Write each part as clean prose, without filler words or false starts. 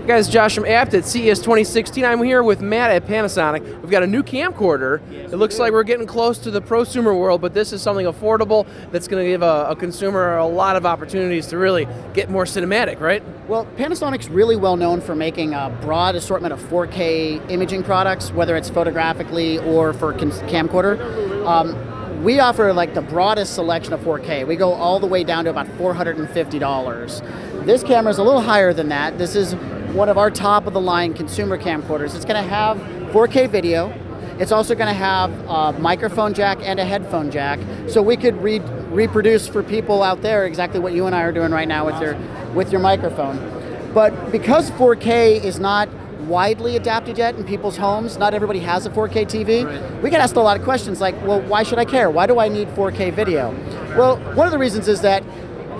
Guys, Josh from Apt at CES 2016. I'm here with Matt at Panasonic. We've got a new camcorder. It looks like we're getting close to the prosumer world, but this is something affordable that's going to give a consumer a lot of opportunities to really get more cinematic, right? Well, Panasonic's really well known for making a broad assortment of 4K imaging products, whether it's photographically or for camcorder. We offer like the broadest selection of 4K. We go all the way down to about $450. This camera is a little higher than that. This is one of our top of the line consumer camcorders. It's going to have 4K video. It's also going to have a microphone jack and a headphone jack, so we could reproduce for people out there exactly what you and I are doing right now with your microphone. But because 4K is not widely adapted yet in people's homes, not everybody has a 4K TV, right, we get asked a lot of questions like, well, why should I care? Why do I need 4K video? Well, one of the reasons is that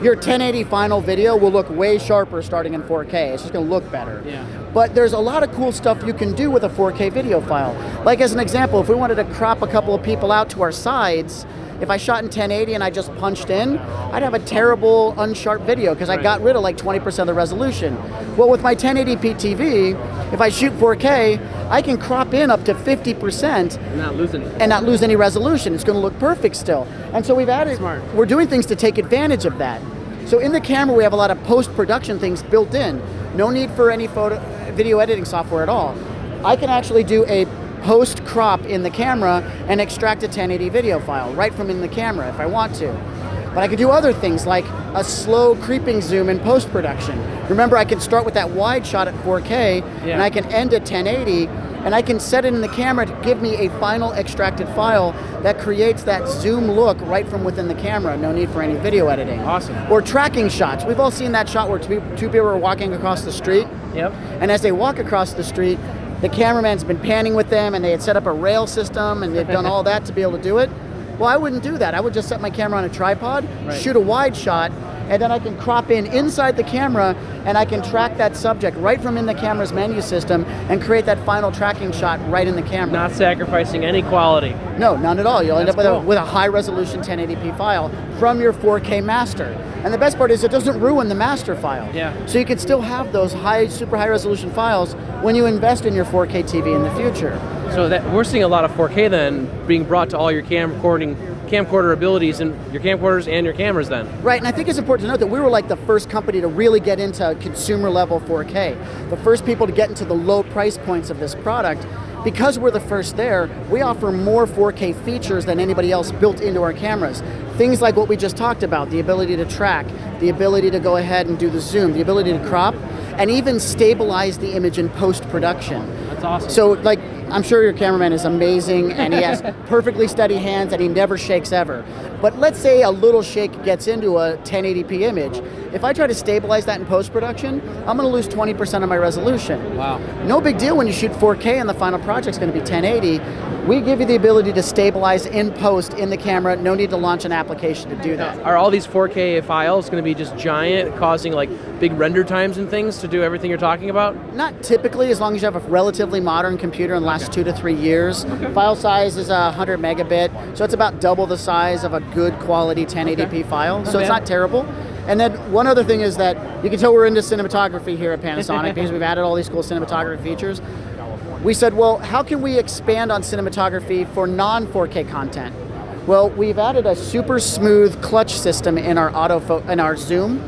your 1080 final video will look way sharper starting in 4K. It's just going to look better. Yeah. But there's a lot of cool stuff you can do with a 4K video file. Like as an example, if we wanted to crop a couple of people out to our sides, if I shot in 1080 and I just punched in, I'd have a terrible unsharp video because I got rid of like 20% of the resolution. Well, with my 1080p TV, if I shoot 4K, I can crop in up to 50% and not lose any resolution. It's going to look perfect still. And so we're doing things to take advantage of that. So in the camera, we have a lot of post-production things built in. No need for any video editing software at all. I can actually do a post crop in the camera and extract a 1080 video file right from in the camera if I want to. But I could do other things like a slow creeping zoom in post-production. Remember, I can start with that wide shot at 4K and I can end at 1080 and I can set it in the camera to give me a final extracted file that creates that zoom look right from within the camera. No need for any video editing. Awesome. Or tracking shots. We've all seen that shot where two people are walking across the street. Yep. And as they walk across the street, the cameraman's been panning with them and they had set up a rail system and they've done all that to be able to do it. Well, I wouldn't do that. I would just set my camera on a tripod, shoot a wide shot, and then I can crop in inside the camera and I can track that subject right from in the camera's menu system and create that final tracking shot right in the camera. Not sacrificing any quality. No, none at all. You'll end up with a high resolution 1080p file from your 4K master. And the best part is it doesn't ruin the master file. Yeah. So you can still have those super high resolution files when you invest in your 4K TV in the future. So that we're seeing a lot of 4K then being brought to all your camcorder abilities in your camcorders and your cameras then. Right, and I think it's important to note that we were like the first company to really get into consumer level 4K. The first people to get into the low price points of this product. Because we're the first there, we offer more 4K features than anybody else built into our cameras. Things like what we just talked about, the ability to track, the ability to go ahead and do the zoom, the ability to crop, and even stabilize the image in post-production. That's awesome. So like, I'm sure your cameraman is amazing and he has perfectly steady hands and he never shakes ever. But let's say a little shake gets into a 1080p image. If I try to stabilize that in post-production, I'm going to lose 20% of my resolution. Wow. No big deal when you shoot 4K and the final project's going to be 1080. We give you the ability to stabilize in post in the camera. No need to launch an application to do that. Are all these 4K files going to be just giant, causing like big render times and things to do everything you're talking about? Not typically, as long as you have a relatively modern computer in the last 2 to 3 years. File size is 100 megabit, so it's about double the size of a good quality 1080p file, so it's not terrible. And then one other thing is that you can tell we're into cinematography here at Panasonic because we've added all these cool cinematography features. We said, well, how can we expand on cinematography for non-4K content? Well, we've added a super smooth clutch system in our zoom.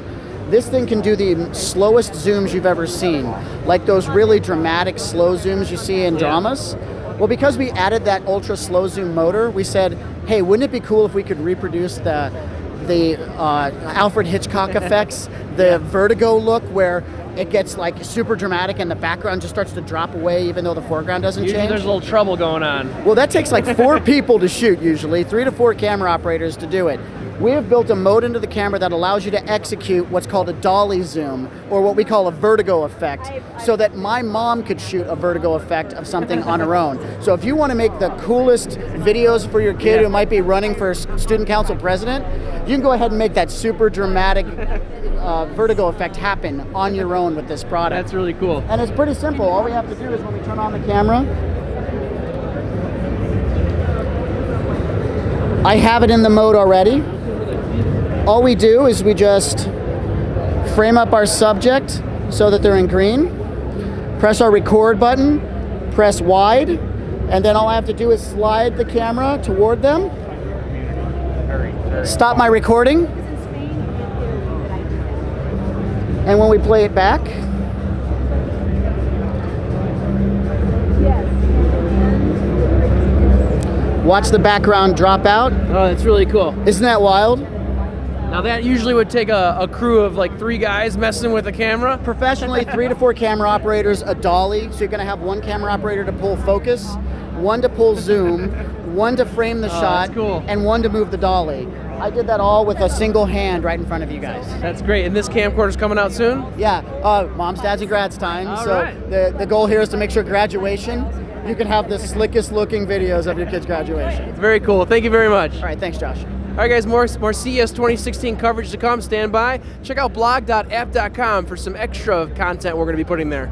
This thing can do the slowest zooms you've ever seen, like those really dramatic slow zooms you see in dramas. Well, because we added that ultra slow zoom motor, we said, hey, wouldn't it be cool if we could reproduce the Alfred Hitchcock effects, the vertigo look where it gets like super dramatic and the background just starts to drop away even though the foreground doesn't change? There's a little trouble going on. Well, that takes like 4 people to shoot usually, 3 to 4 camera operators to do it. We have built a mode into the camera that allows you to execute what's called a dolly zoom, or what we call a vertigo effect, so that my mom could shoot a vertigo effect of something on her own. So if you want to make the coolest videos for your kid who might be running for student council president, you can go ahead and make that super dramatic vertigo effect happen on your own with this product. That's really cool. And it's pretty simple. All we have to do is when we turn on the camera, I have it in the mode already. All we do is we just frame up our subject so that they're in green. press our record button, press wide, and then all I have to do is slide the camera toward them, stop my recording, and when we play it back, watch the background drop out. Oh, that's really cool. Isn't that wild? Now that usually would take a crew of like 3 guys messing with the camera. Professionally, 3 to 4 camera operators, a dolly, so you're gonna have 1 camera operator to pull focus, 1 to pull zoom, 1 to frame the shot, that's cool. and 1 to move the dolly. I did that all with a single hand right in front of you guys. That's great. And this camcorder's coming out soon? Yeah, moms, dads, and grads time. All so right. the goal here is to make sure graduation, you can have the slickest looking videos of your kid's graduation. Very cool. Thank you very much. All right, thanks, Josh. All right, guys, more CES 2016 coverage to come. Stand by. Check out blog.app.com for some extra content we're going to be putting there.